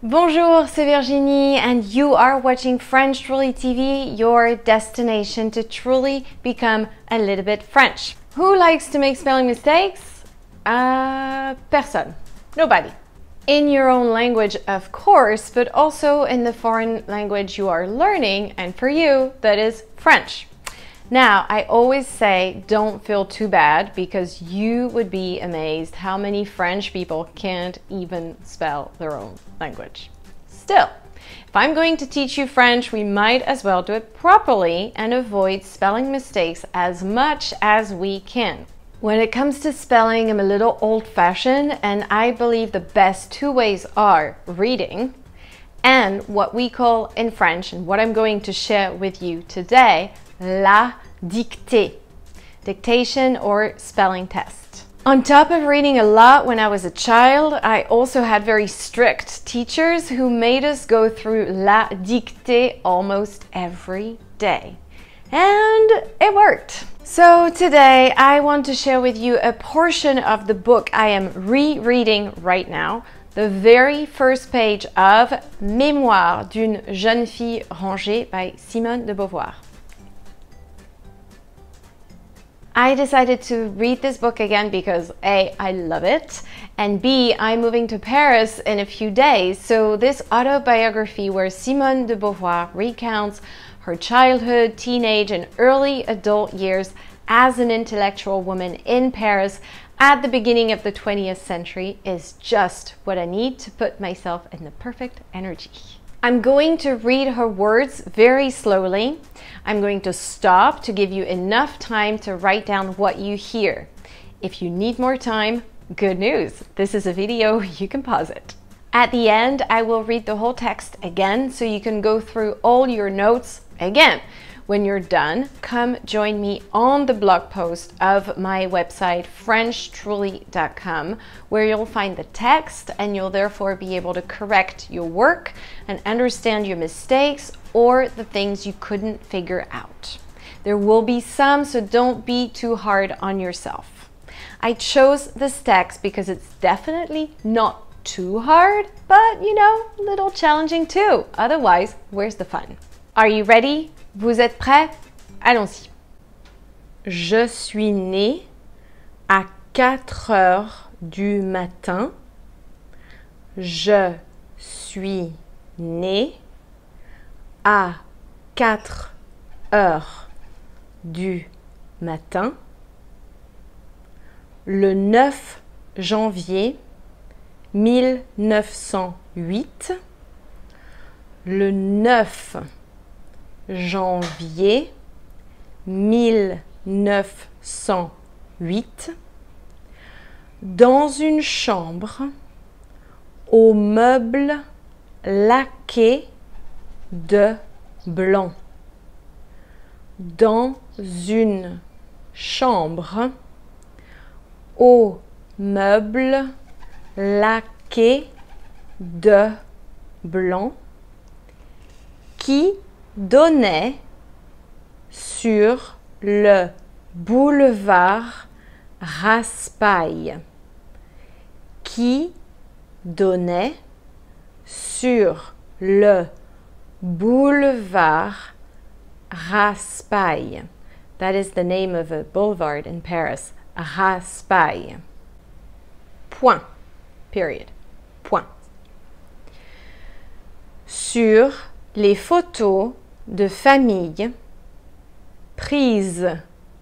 Bonjour, c'est Virginie and you are watching French Truly TV, your destination to truly become a little bit French. Who likes to make spelling mistakes? Personne. Nobody. In your own language, of course, but also in the foreign language you are learning, and for you, that is French. Now, I always say don't feel too bad because you would be amazed how many French people can't even spell their own language. Still, if I'm going to teach you French, we might as well do it properly and avoid spelling mistakes as much as we can. When it comes to spelling, I'm a little old-fashioned, and I believe the best two ways are reading and what we call in French, and what I'm going to share with you today, la dictée, dictation or spelling test. On top of reading a lot when I was a child, I also had very strict teachers who made us go through la dictée almost every day. And it worked. So today I want to share with you a portion of the book I am rereading right now, the very first page of Mémoires d'une jeune fille rangée by Simone de Beauvoir. I decided to read this book again because A, I love it, and B, I'm moving to Paris in a few days. So this autobiography where Simone de Beauvoir recounts her childhood, teenage, and early adult years as an intellectual woman in Paris at the beginning of the 20th century is just what I need to put myself in the perfect energy. I'm going to read her words very slowly. I'm going to stop to give you enough time to write down what you hear. If you need more time, good news. This is a video, you can pause it. At the end, I will read the whole text again so you can go through all your notes again. When you're done, come join me on the blog post of my website, FrenchTruly.com, where you'll find the text and you'll therefore be able to correct your work and understand your mistakes or the things you couldn't figure out. There will be some, so don't be too hard on yourself. I chose this text because it's definitely not too hard, but you know, a little challenging too. Otherwise, where's the fun? Are you ready? Vous êtes prêts? Allons-y. Je suis née à 4 heures du matin. Je suis née à 4 heures du matin. Le 9 janvier 1908. Le 9 janvier 1908, dans une chambre aux meubles laqués de blanc. Dans une chambre aux meubles laqués de blanc qui donnait sur le boulevard Raspail, qui donnait sur le boulevard Raspail. That is the name of a boulevard in Paris, Raspail. Point. Period. Point. Sur les photos de famille prises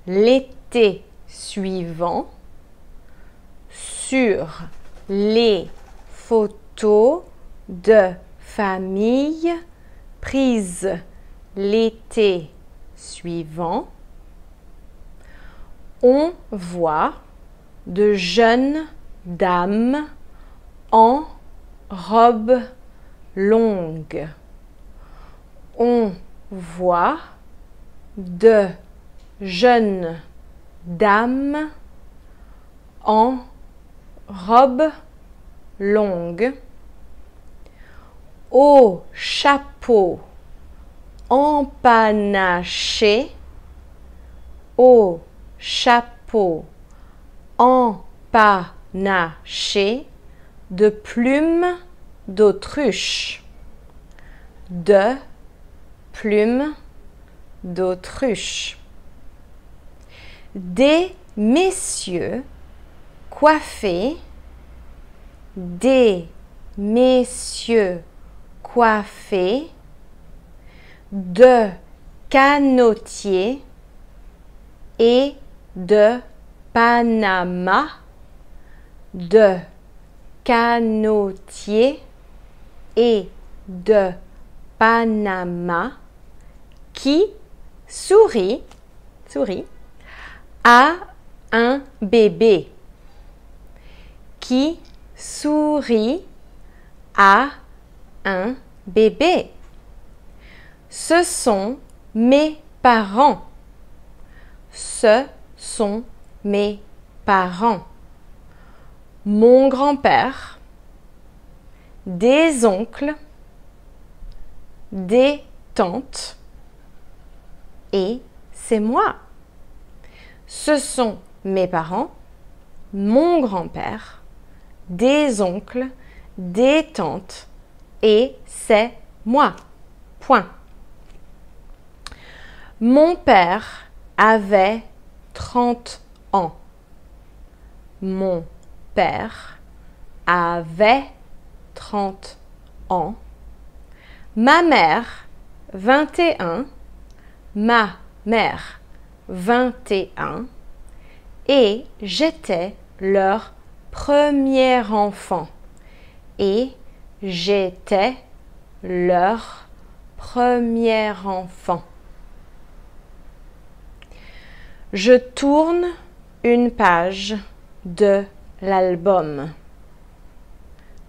l'été suivant, sur les photos de famille prises l'été suivant, on voit de jeunes dames en robe longue. On voit de jeunes dames en robe longue, au chapeau empanaché, au chapeau empanaché de plumes d'autruche. De plumes d'autruche. Des messieurs coiffés. Des messieurs coiffés. De canotiers et de Panama. De canotiers et de Panama qui sourit à un bébé. Qui sourit à un bébé. Ce sont mes parents. Ce sont mes parents. Mon grand-père, des oncles, des tantes et c'est moi. Ce sont mes parents, mon grand-père, des oncles, des tantes et c'est moi. Point. Mon père avait 30 ans. Mon père avait 30 ans. Ma mère, 21. Ma mère, 21. Et j'étais leur premier enfant. Et j'étais leur premier enfant. Je tourne une page de l'album.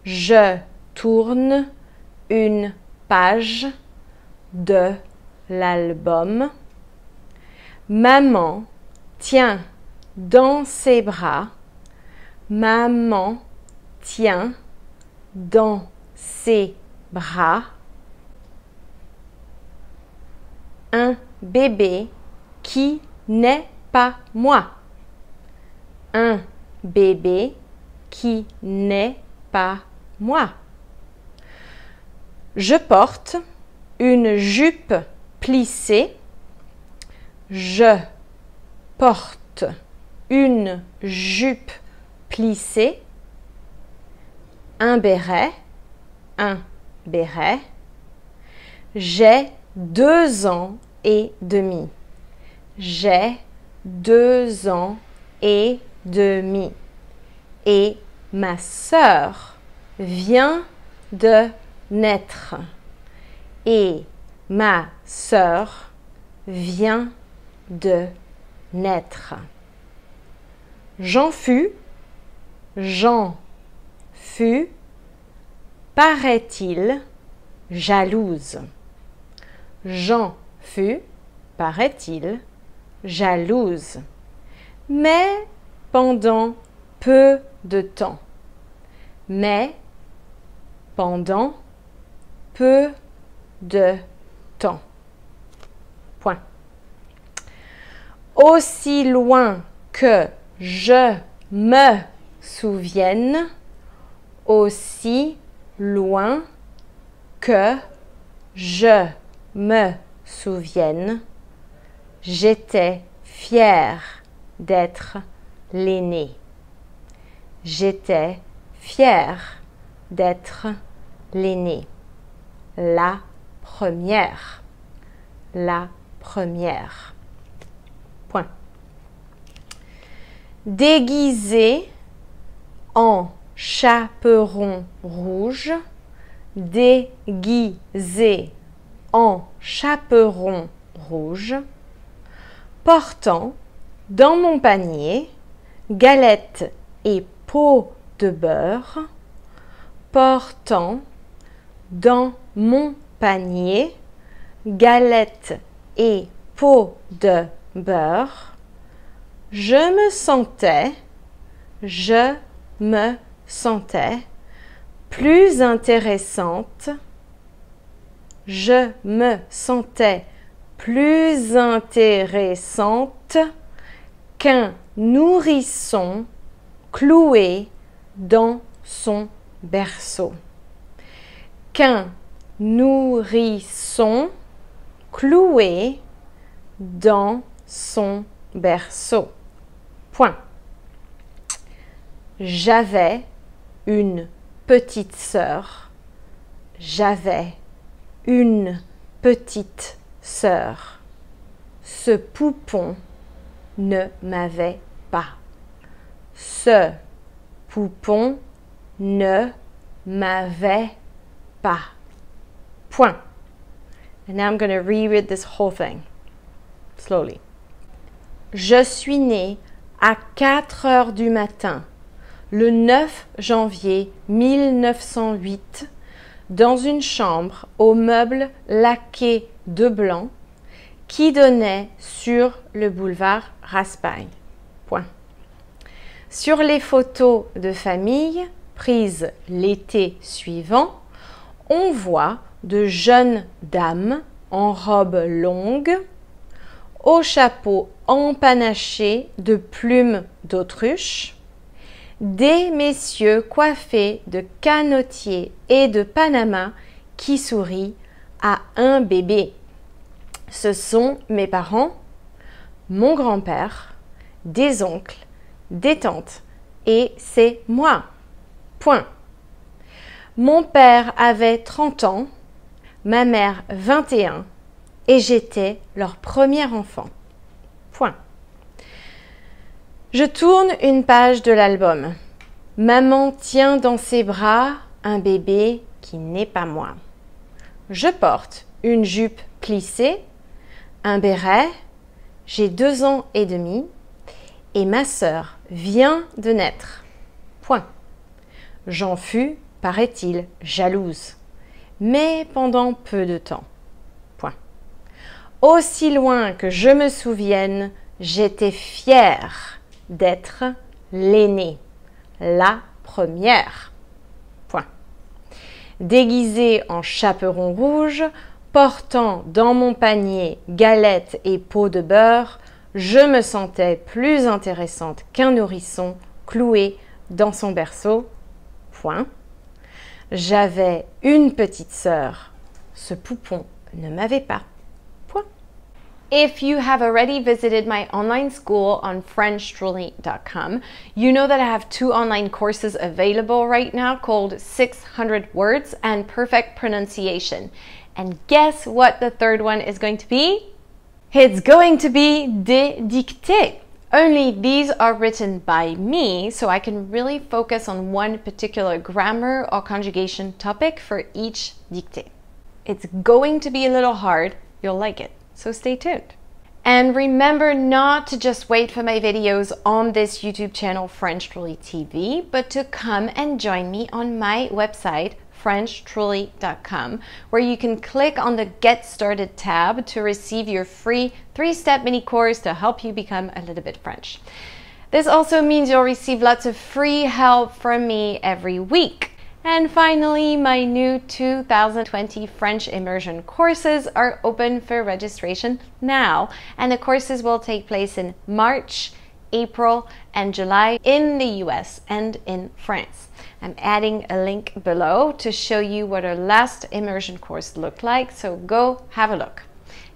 Je tourne une page de l'album. Maman tient dans ses bras. Maman tient dans ses bras un bébé qui n'est pas moi. Un bébé qui n'est pas moi. Je porte une jupe plissée. Je porte une jupe plissée. Un béret. Un béret. J'ai 2 ans et demi. J'ai 2 ans et demi. Et ma sœur vient de naître. Et ma sœur vient de naître. J'en fus, paraît-il, jalouse. J'en fus, paraît-il, jalouse. Mais pendant peu de temps. Mais pendant peu de temps. Point. Aussi loin que je me souvienne, aussi loin que je me souvienne, j'étais fière d'être l'aînée. J'étais fière d'être l'aînée. La première. La première. Point. Déguisé en chaperon rouge. Déguisé en chaperon rouge. Portant dans mon panier galettes et pots de beurre. Portant dans mon panier galettes et pots de beurre. Je me sentais plus intéressante. Je me sentais plus intéressante qu'un nourrisson cloué dans son berceau. qu'un nourrisson cloué dans son berceau. Point. J'avais une petite sœur. J'avais une petite sœur. Ce poupon ne m'avait pas. Ce poupon ne m'avait pas. Point. And now I'm going to reread this whole thing slowly. Je suis née à 4 heures du matin, le 9 janvier 1908, dans une chambre aux meubles laqués de blanc qui donnait sur le boulevard Raspail. Point. Sur les photos de famille prises l'été suivant, on voit de jeunes dames en robe longue, au chapeau empanaché de plumes d'autruche, des messieurs coiffés de canotiers et de Panama qui sourient à un bébé. Ce sont mes parents, mon grand-père, des oncles, des tantes et c'est moi. Point. Mon père avait 30 ans, ma mère 21 et j'étais leur premier enfant. Point. Je tourne une page de l'album. Maman tient dans ses bras un bébé qui n'est pas moi. Je porte une jupe plissée, un béret, j'ai 2 ans et demi et ma sœur vient de naître. Point. J'en fus, paraît-il, jalouse, mais pendant peu de temps. Point. Aussi loin que je me souvienne, j'étais fière d'être l'aînée, la première. Point. Déguisée en chaperon rouge, portant dans mon panier galettes et pots de beurre, je me sentais plus intéressante qu'un nourrisson cloué dans son berceau. Point. J'avais une petite sœur. Ce poupon ne m'avait pas. Point. If you have already visited my online school on FrenchTruly.com, you know that I have 2 online courses available right now called 600 Words and Perfect Pronunciation. And guess what the third one is going to be? It's going to be des dictées. Only these are written by me, so I can really focus on one particular grammar or conjugation topic for each dictée. It's going to be a little hard. You'll like it, so stay tuned. And remember not to just wait for my videos on this YouTube channel, French Truly TV, but to come and join me on my website, FrenchTruly.com, where you can click on the Get Started tab to receive your free 3-step mini course to help you become a little bit French. This also means you'll receive lots of free help from me every week. And finally, my new 2020 French immersion courses are open for registration now, and the courses will take place in March, April, and July in the US and in France. I'm adding a link below to show you what our last immersion course looked like, so go have a look.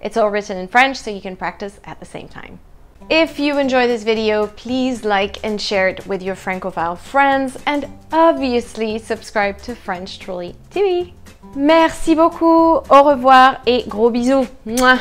It's all written in French, so you can practice at the same time. If you enjoy this video, please like and share it with your Francophile friends, and obviously subscribe to French Truly TV. Merci beaucoup, au revoir et gros bisous. Mouah.